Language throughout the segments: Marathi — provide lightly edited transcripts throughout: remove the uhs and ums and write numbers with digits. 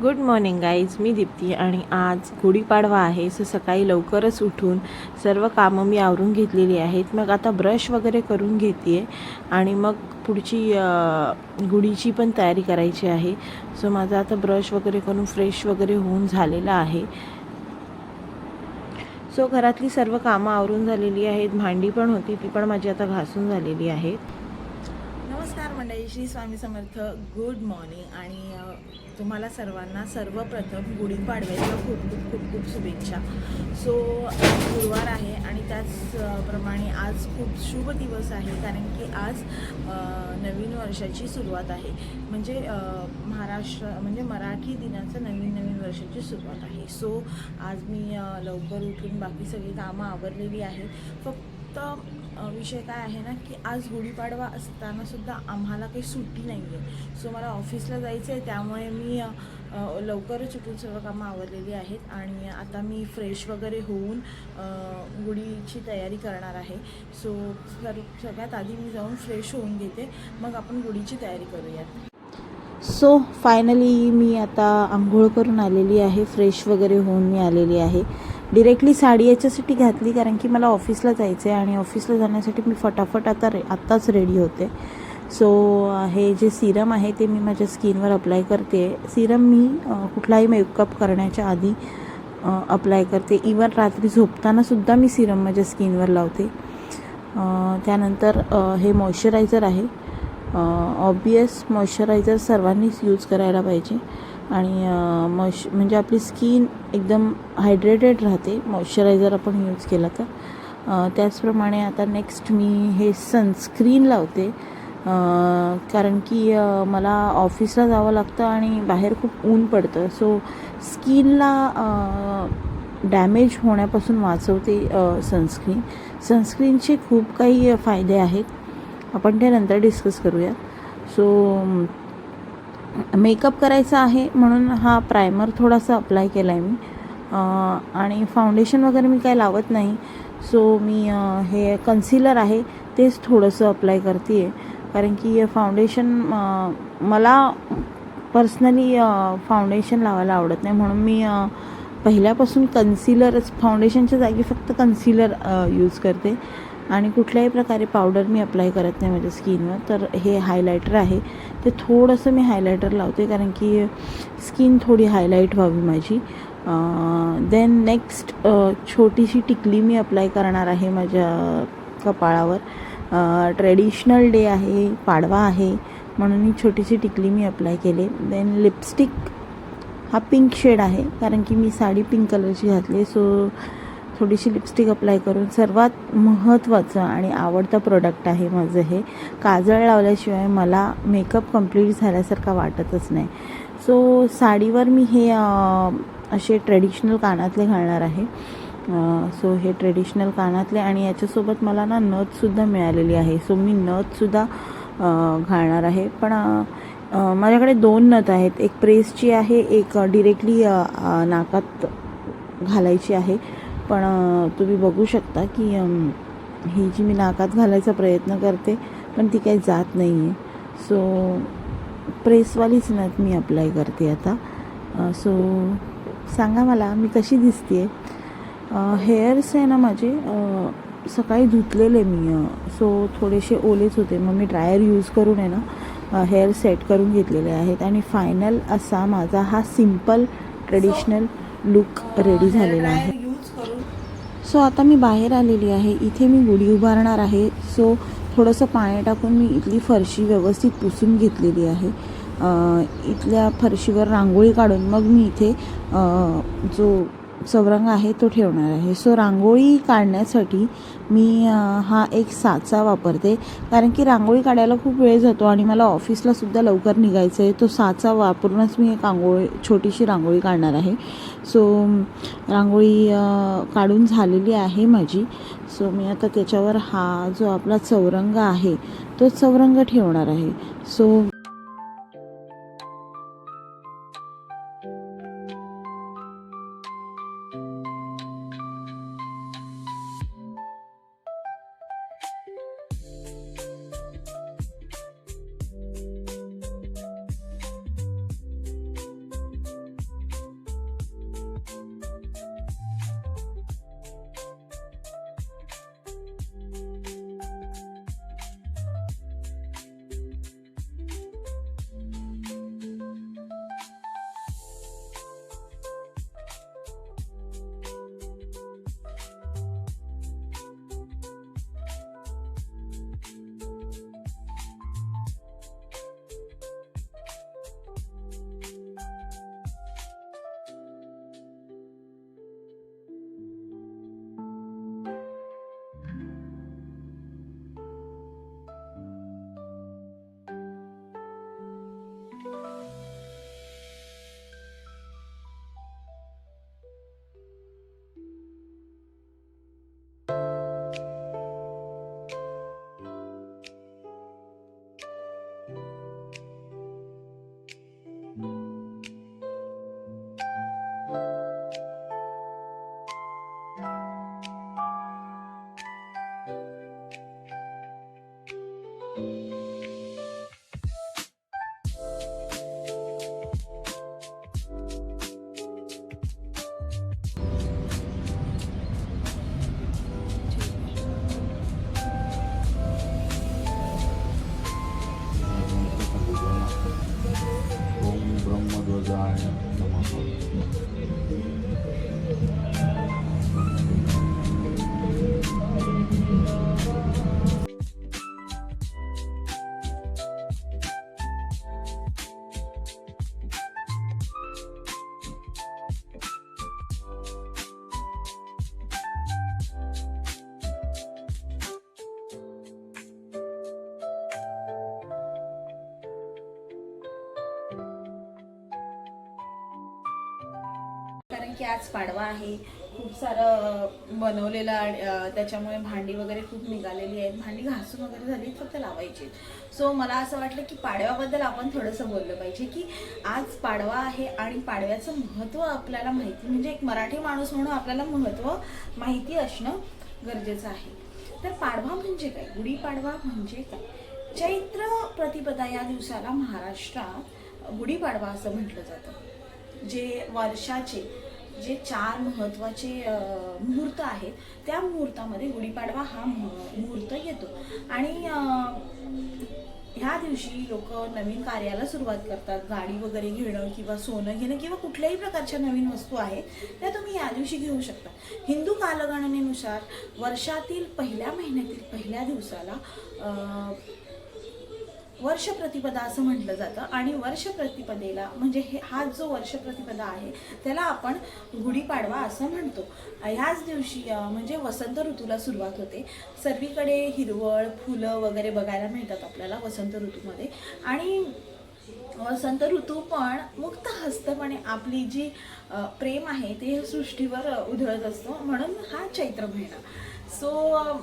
गुड मॉर्निंग गाईज, मी दीप्ती आणि आज गुढीपाडवा आहे. सो सकाळी लवकरच उठून सर्व कामं मी आवरून घेतलेली आहेत. मग आता ब्रश वगैरे करून घेते आहे आणि मग पुढची गुढीची पण तयारी करायची आहे. सो माझा आता ब्रश वगैरे करून फ्रेश वगैरे होऊन झालेला आहे. सो घरातली सर्व कामं आवरून झालेली आहेत. भांडी पण होती, ती पण माझी आता घासून झालेली आहेत. नमस्कार मंडळी, श्री स्वामी समर्थ. गुड मॉर्निंग आणि तुम्हाला सर्वांना सर्वप्रथम गुढीपाडव्याच्या खूप खूप खूप खूप शुभेच्छा. सो गुरुवार आहे आणि त्याचप्रमाणे आज खूप शुभ दिवस आहे, कारण की आज नवीन वर्षाची सुरुवात आहे. म्हणजे मराठी दिनाचं नवीन वर्षाची सुरुवात आहे. सो आज मी लवकर उठून बाकी सगळी कामं आवरलेली आहेत. फक्त विषय काय आहे ना, की आज गुढीपाडवा असतानासुद्धा आम्हाला काही सुट्टी नाही आहे. सो मला ऑफिसला जायचं आहे, त्यामुळे मी लवकरच उठून सर्व कामं आवरलेली आहेत आणि आता मी फ्रेश वगैरे होऊन गुढीची तयारी करणार आहे. सो सगळ्यात आधी मी जाऊन फ्रेश होऊन घेते, मग आपण गुढीची तयारी करूयात. सो फायनली मी आता आंघोळ करून आलेली आहे, फ्रेश वगैरे होऊन मी आलेली आहे. डिरेक्टली साडी याच्यासाठी घातली कारण की मला ऑफिसला जायचं आहे आणि ऑफिसला जाण्यासाठी मी फटाफट आत्ताच रेडी होते. सो हे जे सिरम आहे ते मी माझ्या स्किनवर अप्लाय करते. सिरम मी कुठलाही मेकअप करण्याच्या आधी अप्लाय करते. इवन रात्री झोपतानासुद्धा मी सिरम माझ्या स्किनवर लावते. त्यानंतर हे मॉइश्चरायझर आहे. ऑब्वियस मॉइश्चरायझर सर्वांनीच यूज करायला पाहिजे आणि म्हणजे आपली स्किन एकदम हायड्रेटेड राहते मॉइश्चरायझर आपण यूज केला तर. त्याचप्रमाणे आता नेक्स्ट मी हे सनस्क्रीन लावते, कारण की मला ऑफिसला जावं लागतं आणि बाहेर खूप ऊन पडतं. सो स्किनला डॅमेज होण्यापासून वाचवते सनस्क्रीनचे खूप काही फायदे आहेत, आपण ते नंतर डिस्कस करूया. सो मेकअप करायचा आहे म्हणून हा प्रायमर थोडासा अप्लाय केला आहे मी, आणि फाउंडेशन वगैरे मी काही लावत नाही. सो मी हे कन्सिलर आहे तेच थोडंसं अप्लाय करते आहे, कारण की फाउंडेशन मला पर्सनली फाउंडेशन लावायला आवडत नाही, म्हणून मी पहिल्यापासून कन्सिलरच, फाउंडेशनच्या जागी फक्त कन्सिलर यूज करते आणि कुठल्याही प्रकारे पावडर मी अप्लाय करत नाही माझ्या स्किनवर. तर हे हायलायटर आहे, ते थोडंसं मी हायलायटर लावते कारण की स्किन थोडी हायलाईट व्हावी माझी. देन नेक्स्ट छोटीशी टिकली मी अप्लाय करणार आहे माझ्या कपाळावर. ट्रेडिशनल डे आहे, पाडवा आहे म्हणून ही छोटीशी टिकली मी अप्लाय केले. देन लिपस्टिक हा पिंक शेड आहे कारण की मी साडी पिंक कलरची घातली. सो थोडीशी लिपस्टिक अप्लाय करून, सर्वात महत्त्वाचं आणि आवडतं प्रोडक्ट आहे माझं हे. काजळ लावल्याशिवाय मला मेकअप कंप्लीट झाल्यासारखा वाटतच नाही. सो साडीवर मी हे असे ट्रेडिशनल कानातले घालणार आहे. सो हे ट्रेडिशनल कानातले आणि याच्यासोबत मला ना नथसुद्धा मिळालेली आहे. सो मी नथसुद्धा घालणार आहे. पण माझ्याकडे 2 नथ आहेत, एक प्रेसची आहे, एक डिरेक्टली नाकात घालायची आहे. पण तुम्ही बघू शकता की ही जी मी नाकात घालायचा प्रयत्न करते पण ती काही जात नाही आहे. सो प्रेसवालीच नथ मी अप्लाय करते आता. सो सांगा मला मी कशी दिसते. हेअर्स आहे ना माझे सकाळी धुतलेले मी, सो थोडेसे ओलेच होते, मग मी ड्रायर यूज करून आहे ना हेअर सेट करून घेतलेले आहेत आणि फायनल असा माझा हा सिम्पल ट्रेडिशनल लुक रेडी झालेला आहे. सो आता मी बाहेर आलेली आहे, इथे मी गुढी उभारणार आहे. सो थोडंसं पाणी टाकून मी इथली फरशी व्यवस्थित पुसून घेतलेली आहे. इथल्या फरशीवर रांगोळी काढून मग मी इथे जो चौरंग आहे तो ठेवणार आहे. सो रांगोळी काढण्यासाठी मी हा एक साचा वापरते, कारण की रांगोळी काढायला खूप वेळ जातो आणि मला ऑफिसलासुद्धा लवकर निघायचं आहे. तो साचा वापरूनच मी एक छोटीशी रांगोळी काढणार आहे. सो रांगोळी काढून झालेली आहे माझी. सो मी आता त्याच्यावर हा जो आपला चौरंग आहे तो चौरंग ठेवणार आहे. सो कारण की आज पाडवा आहे, खूप सारं बनवलेलं आणि त्याच्यामुळे भांडी वगैरे खूप निघालेली आहेत. भांडी घासून वगैरे झाली, फक्त लावायची. सो मला असं वाटलं की पाडव्याबद्दल आपण थोडंसं बोललं पाहिजे की आज पाडवा आहे आणि पाडव्याचं महत्त्व आपल्याला माहिती, म्हणजे एक मराठी माणूस म्हणून आपल्याला महत्त्व माहिती असणं गरजेचं आहे. तर पाडवा म्हणजे काय, गुढीपाडवा म्हणजे काय? चैत्र प्रतिपदा या दिवसाला महाराष्ट्रात गुढीपाडवा असं म्हटलं जातं. जे वर्षाचे जे 4 महत्त्वाचे मुहूर्त आहेत, त्या मुहूर्तामध्ये गुढीपाडवा हा मुहूर्त येतो. आणि ह्या दिवशी लोक नवीन कार्याला सुरुवात करतात. गाडी वगैरे घेणं किंवा सोनं घेणं किंवा कुठल्याही प्रकारच्या नवीन वस्तू आहेत त्या तुम्ही या दिवशी घेऊ शकता. हिंदू कालगणनेनुसार वर्षातील पहिल्या महिन्यातील पहिल्या दिवसाला वर्ष प्रतिपदा असं म्हटलं जातं. आणि वर्ष प्रतिपदेला म्हणजे हा जो वर्ष प्रतिपदा आहे त्याला आपण गुढीपाडवा असं म्हणतो. ह्याच दिवशी म्हणजे वसंत ऋतूला सुरुवात होते. सर्वीकडे हिरवळ फुलं वगैरे बघायला मिळतात आपल्याला वसंत ऋतूमध्ये. आणि वसंत ऋतू पण मुक्त हस्तपणे आपली जी प्रेम आहे ते सृष्टीवर उधळत असतो, म्हणून हा चैत्र महिना. सो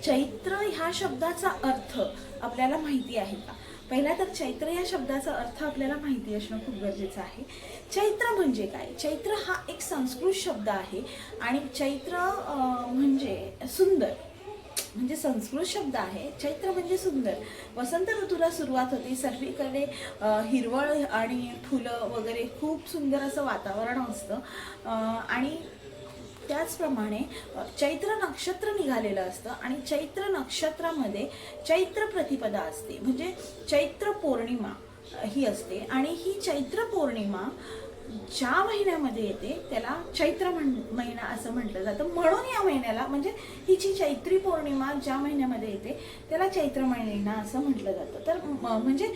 चैत्र ह्या शब्दाचा अर्थ आपल्याला माहिती आहे का? पहिला तर चैत्र या शब्दाचा अर्थ आपल्याला माहिती असणं खूप गरजेचं आहे. चैत्र म्हणजे काय? चैत्र हा एक संस्कृत शब्द आहे आणि चैत्र म्हणजे सुंदर, म्हणजे संस्कृत शब्द आहे. चैत्र म्हणजे सुंदर. वसंत ऋतूला सुरुवात होते. सर्वीकडे हिरवळ आणि फुलं वगैरे खूप सुंदर असं वातावरण असतं. आणि त्याचप्रमाणे चैत्र नक्षत्र निघालेलं असतं आणि चैत्र नक्षत्रामध्ये चैत्र प्रतिपदा असते, म्हणजे चैत्र पौर्णिमा ही असते. आणि ही चैत्र पौर्णिमा ज्या महिन्यामध्ये येते त्याला चैत्र महिना असं म्हटलं जातं. म्हणून या महिन्याला म्हणजे हिची चैत्री पौर्णिमा ज्या महिन्यामध्ये येते त्याला चैत्र महिना असं म्हटलं जातं. तर म्हणजे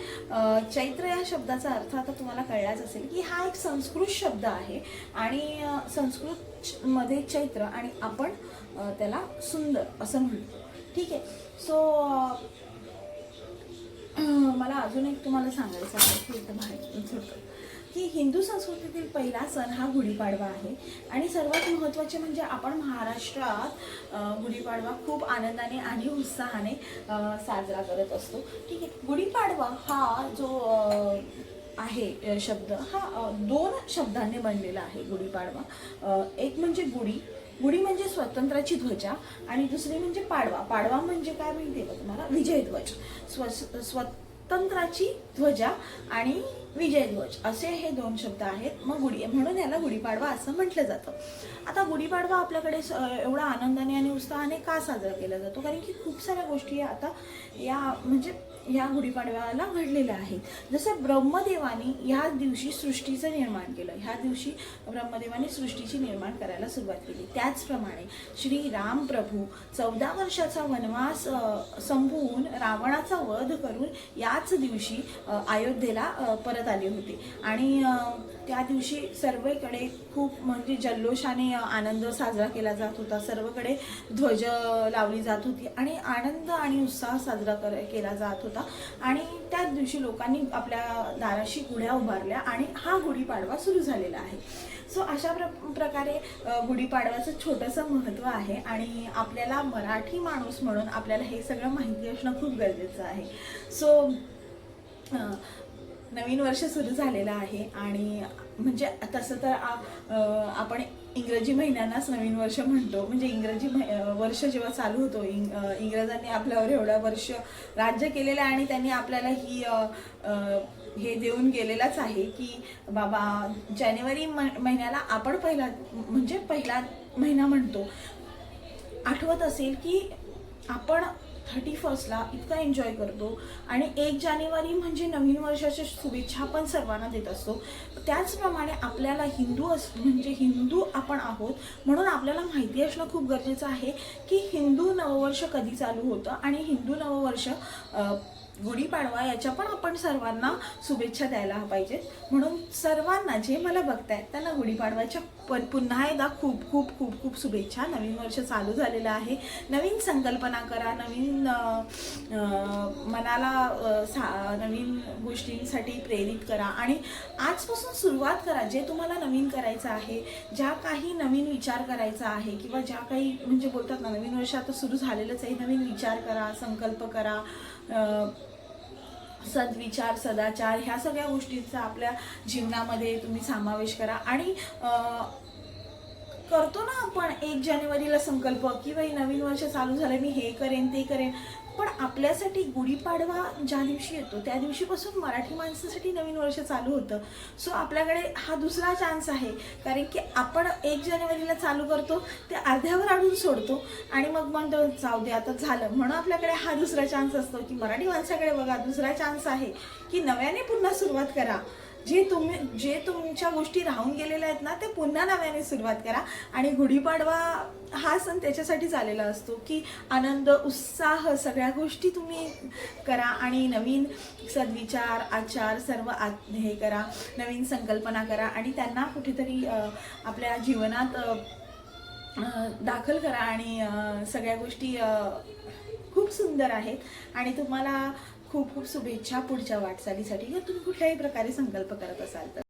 चैत्र या शब्दाचा अर्थ आता तुम्हाला कळलाच असेल की हा एक संस्कृत शब्द आहे आणि संस्कृत मध्ये चैत्र आणि आपण त्याला सुंदर असं म्हणतो. ठीक आहे. सो मला अजून एक तुम्हाला सांगायचं आहे की एकदम माहिती होतं की हिंदू संस्कृतीतील पहिला सण हा गुढीपाडवा आहे. आणि सर्वात महत्त्वाचे म्हणजे आपण महाराष्ट्रात गुढीपाडवा खूप आनंदाने आणि उत्साहाने साजरा करत असतो. ठीक आहे. गुढीपाडवा हा जो आहे शब्द हा 2 शब्दांनी बनलेला आहे. गुढीपाडवा एक म्हणजे गुढी, गुढी म्हणजे स्वातंत्र्याची ध्वजा आणि दुसरी म्हणजे पाडवा. पाडवा म्हणजे काय माहिती आहे का तुम्हाला? विजयध्वज. स्वातंत्र्याची ध्वजा आणि विजयध्वज असे हे 2 शब्द आहेत. मग म्हणून याला गुढीपाडवा असं म्हटलं जातं. आता गुढीपाडवा आपल्याकडे एवढा आनंदाने आणि उत्साहाने का साजरा केला जातो? कारण की खूप साऱ्या गोष्टी आता या म्हणजे या गुढीपाडव्याला घडलेल्या आहेत. जसं ब्रह्मदेवानी ह्या दिवशी सृष्टीचं निर्माण केलं. ह्या दिवशी ब्रह्मदेवानी सृष्टीची निर्माण करायला सुरुवात केली. त्याचप्रमाणे श्री राम प्रभू 14 वर्षाचा वनवास संपवून रावणाचा वध करून याच दिवशी अयोध्येला परत आले होते. आणि त्या दिवशी सर्वकडे खूप म्हणजे जल्लोषाने आनंद साजरा केला जात होता. सर्वकडे ध्वज लावली जात होती आणि आनंद आणि उत्साह साजरा केला जात होता. आणि त्याच दिवशी लोकांनी आपल्या दाराशी गुढ्या उभारल्या आणि हा गुढीपाडवा सुरू झालेला आहे. सो अशा प्रकारे गुढीपाडव्याचं छोटंसं महत्त्व आहे आणि आपल्याला मराठी माणूस म्हणून आपल्याला हे सगळं माहिती असणं खूप गरजेचं आहे. सो नवीन वर्ष सुरू झालेलं आहे आणि म्हणजे तसं तर आपण इंग्रजी महिन्यांनाच नवीन वर्ष म्हणतो. म्हणजे इंग्रजी वर्ष जेव्हा चालू होतो, इंग्रजांनी आपल्यावर एवढं वर्ष राज्य केलेलं आहे आणि त्यांनी आपल्याला हे देऊन गेलेलाच आहे की बाबा जानेवारी महिन्याला आपण पहिला महिना म्हणतो. आठवत असेल की आपण 31ला इतका एन्जॉय करतो आणि 1 जानेवारी म्हणजे नवीन वर्षाच्या शुभेच्छा पण सर्वांना देत असतो. त्याचप्रमाणे आपल्याला हिंदू आपण आहोत म्हणून आपल्याला माहिती असणं खूप गरजेचं आहे की हिंदू नववर्ष कधी चालू होतं आणि हिंदू नववर्ष गुढीपाडवा याच्या पण आपण सर्वांना शुभेच्छा द्यायला पाहिजेत. म्हणून सर्वांना जे मला बघतायत त्यांना गुढीपाडव्याच्या पुन्हा एकदा खूप खूप खूप खूप शुभेच्छा. नवीन वर्ष चालू झालेलं आहे. नवीन संकल्पना करा, नवीन मनाला नवीन गोष्टींसाठी प्रेरित करा आणि आजपासून सुरुवात करा. जे तुम्हाला नवीन करायचं आहे, ज्या काही नवीन विचार करायचा आहे किंवा ज्या काही म्हणजे बोलतात ना, नवीन वर्ष आता सुरू झालेलंच आहे, नवीन विचार करा, संकल्प करा, सद्विचार, सदाचार ह्या सगळ्या गोष्टींचा आपल्या जीवनामध्ये तुम्ही समावेश करा. आणि करतो ना आपण 1 जानेवारीला संकल्प की बाई नवीन वर्ष चालू झालं, मी हे करेन ते करेन, पण आपल्यासाठी गुढीपाडवा ज्या दिवशी येतो त्या दिवशीपासून मराठी माणसासाठी नवीन वर्ष चालू होतं. सो आपल्याकडे हा दुसरा चान्स आहे, कारण की आपण 1 जानेवारीला चालू करतो, ते अर्ध्यावर आणून सोडतो आणि मग म्हणतो जाऊ दे आता झालं. म्हणून आपल्याकडे हा दुसरा चान्स असतो की मराठी माणसाकडे बघा दुसरा चान्स आहे की नव्याने पुन्हा सुरुवात करा. जे तुमच्या गोष्टी राहून गेलेल्या आहेत ना, ते पुन्हा नव्याने सुरुवात करा. आणि गुढीपाडवा हा सण त्याच्यासाठीच आलेला असतो की आनंद, उत्साह सगळ्या गोष्टी तुम्ही करा आणि नवीन सद्विचार, आचार सर्व हे करा, नवीन संकल्पना करा आणि त्यांना कुठेतरी आपल्या जीवनात दाखल करा. आणि सगळ्या गोष्टी खूप सुंदर आहेत आणि तुम्हाला खूप खूप शुभेच्छा पुढच्या वाटचालीसाठी. जर तुम्ही कुठल्याही प्रकारे संकल्प करत असाल तर